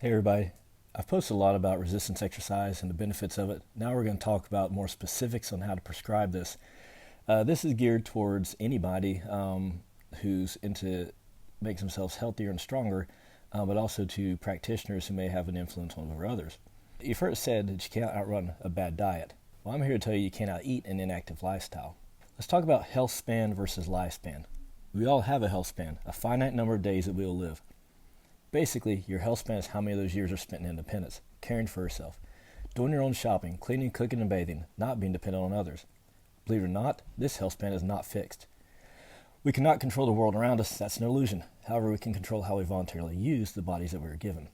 Hey everybody, I've posted a lot about resistance exercise and the benefits of it. Now we're going to talk about more specifics on how to prescribe this. This is geared towards anybody who's into making themselves healthier and stronger, but also to practitioners who may have an influence over others. You've heard it said that you can't outrun a bad diet. Well, I'm here to tell you cannot eat an inactive lifestyle. Let's talk about health span versus lifespan. We all have a health span, a finite number of days that we will live. Basically, your health span is how many of those years are spent in independence, caring for yourself, doing your own shopping, cleaning, cooking, and bathing, not being dependent on others. Believe it or not, this health span is not fixed. We cannot control the world around us, that's an illusion. However, we can control how we voluntarily use the bodies that we are given.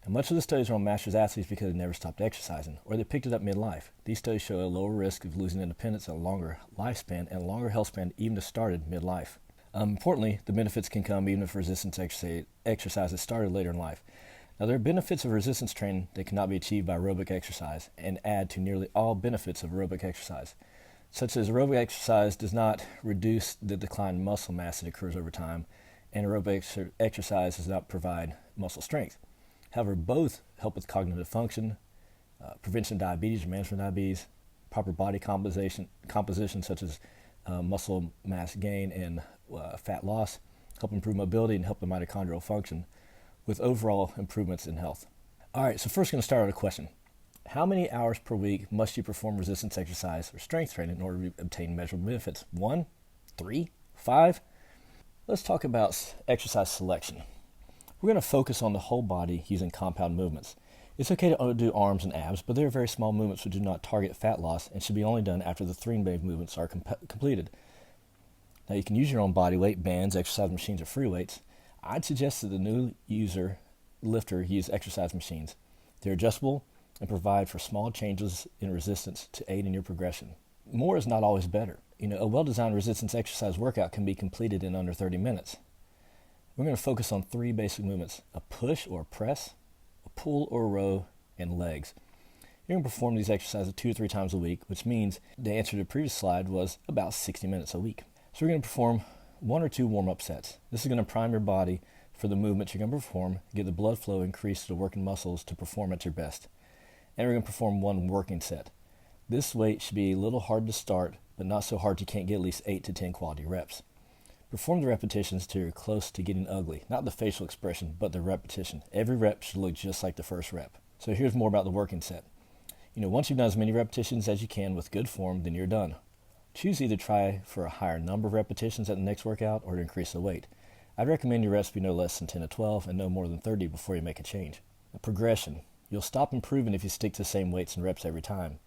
Now, much of the studies are on masters athletes because they never stopped exercising, or they picked it up midlife. These studies show a lower risk of losing independence, a longer lifespan, and a longer health span even if started midlife. Importantly, the benefits can come even if resistance exercise is started later in life. Now, there are benefits of resistance training that cannot be achieved by aerobic exercise and add to nearly all benefits of aerobic exercise, such as aerobic exercise does not reduce the decline in muscle mass that occurs over time, and aerobic exercise does not provide muscle strength. However, both help with cognitive function, prevention of diabetes or management of diabetes, proper body composition such as muscle mass gain and fat loss, help improve mobility and help the mitochondrial function with overall improvements in health. All right, so first going to start with a question. How many hours per week must you perform resistance exercise or strength training in order to obtain measurable benefits? 1, 3, 5? Let's talk about exercise selection. We're going to focus on the whole body using compound movements. It's okay to do arms and abs, but they are very small movements which do not target fat loss and should be only done after the 3 main movements are completed. Now, you can use your own body weight, bands, exercise machines, or free weights. I'd suggest that the new lifter use exercise machines. They're adjustable and provide for small changes in resistance to aid in your progression. More is not always better. A well-designed resistance exercise workout can be completed in under 30 minutes. We're going to focus on 3 basic movements: a push or a press, a pull or a row, and legs. You're going to perform these exercises 2 to 3 times a week, which means the answer to the previous slide was about 60 minutes a week. So we're going to perform 1 or 2 warm-up sets. This is going to prime your body for the movements you're going to perform, get the blood flow increased to the working muscles to perform at your best. And we're going to perform 1 working set. This weight should be a little hard to start, but not so hard you can't get at least 8 to 10 quality reps. Perform the repetitions till you're close to getting ugly. Not the facial expression, but the repetition. Every rep should look just like the first rep. So here's more about the working set. Once you've done as many repetitions as you can with good form, then you're done. Choose either try for a higher number of repetitions at the next workout or to increase the weight. I'd recommend your reps be no less than 10 to 12 and no more than 30 before you make a change. A progression. You'll stop improving if you stick to the same weights and reps every time.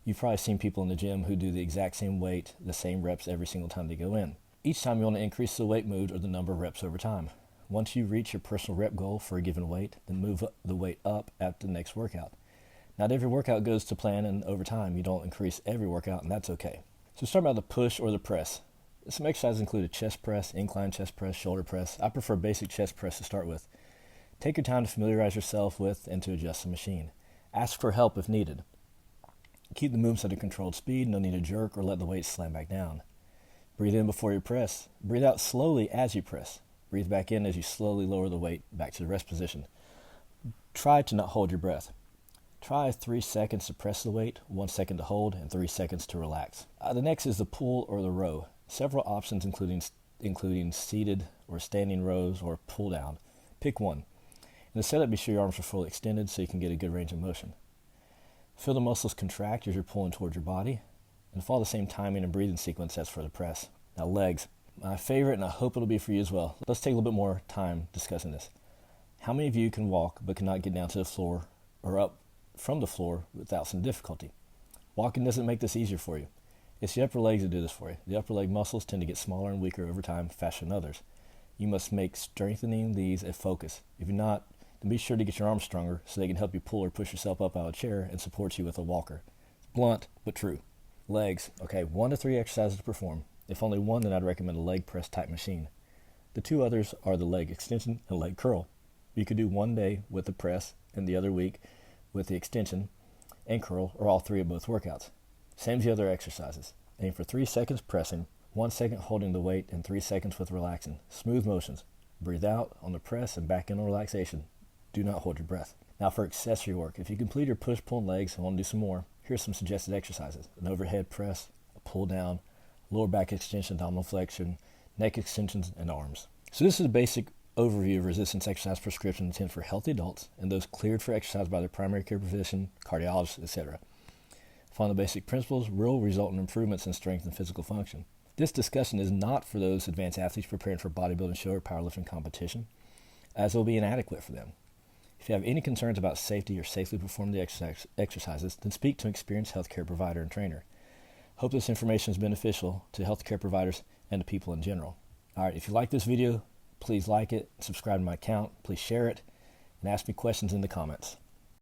You've probably seen people in the gym who do the exact same weight, the same reps every single time they go in. Each time you want to increase the weight moved or the number of reps over time. Once you reach your personal rep goal for a given weight, then move the weight up after the next workout. Not every workout goes to plan, and over time you don't increase every workout, and that's okay. So start about the push or the press. Some exercises include a chest press, incline chest press, shoulder press. I prefer basic chest press to start with. Take your time to familiarize yourself with and to adjust the machine. Ask for help if needed. Keep the movements at a controlled speed, no need to jerk or let the weight slam back down. Breathe in before you press. Breathe out slowly as you press. Breathe back in as you slowly lower the weight back to the rest position. Try to not hold your breath. Try 3 seconds to press the weight, 1 second to hold, and 3 seconds to relax. The next is the pull or the row. Several options including seated or standing rows or pull down. Pick one. In the setup, be sure your arms are fully extended so you can get a good range of motion. Feel the muscles contract as you're pulling towards your body, and follow the same timing and breathing sequence as for the press. Now, legs. My favorite, and I hope it'll be for you as well. Let's take a little bit more time discussing this. How many of you can walk but cannot get down to the floor or up from the floor without some difficulty? Walking doesn't make this easier for you. It's the upper legs that do this for you. The upper leg muscles tend to get smaller and weaker over time, faster than others. You must make strengthening these a focus. If you're not, then be sure to get your arms stronger so they can help you pull or push yourself up out of a chair and support you with a walker. Blunt, but true. Legs. Okay, 1 to 3 exercises to perform. If only one, then I'd recommend a leg press type machine. The 2 others are the leg extension and leg curl. You could do one day with the press and the other week with the extension and curl, or all 3 of both workouts. Same as the other exercises. Aim for 3 seconds pressing, 1 second holding the weight, and 3 seconds with relaxing. Smooth motions. Breathe out on the press and back in on relaxation. Do not hold your breath. Now for accessory work, if you complete your push-pull legs and want to do some more, here's some suggested exercises: an overhead press, a pull down, lower back extension, abdominal flexion, neck extensions, and arms. So this is a basic overview of resistance exercise prescription intended for healthy adults and those cleared for exercise by their primary care physician, cardiologist, etc. Following the basic principles will result in improvements in strength and physical function. This discussion is not for those advanced athletes preparing for bodybuilding show or powerlifting competition, as it will be inadequate for them. If you have any concerns about safety or safely performing the exercises, then speak to an experienced healthcare provider and trainer. Hope this information is beneficial to healthcare providers and to people in general. All right, if you like this video, please like it, subscribe to my account, please share it, and ask me questions in the comments.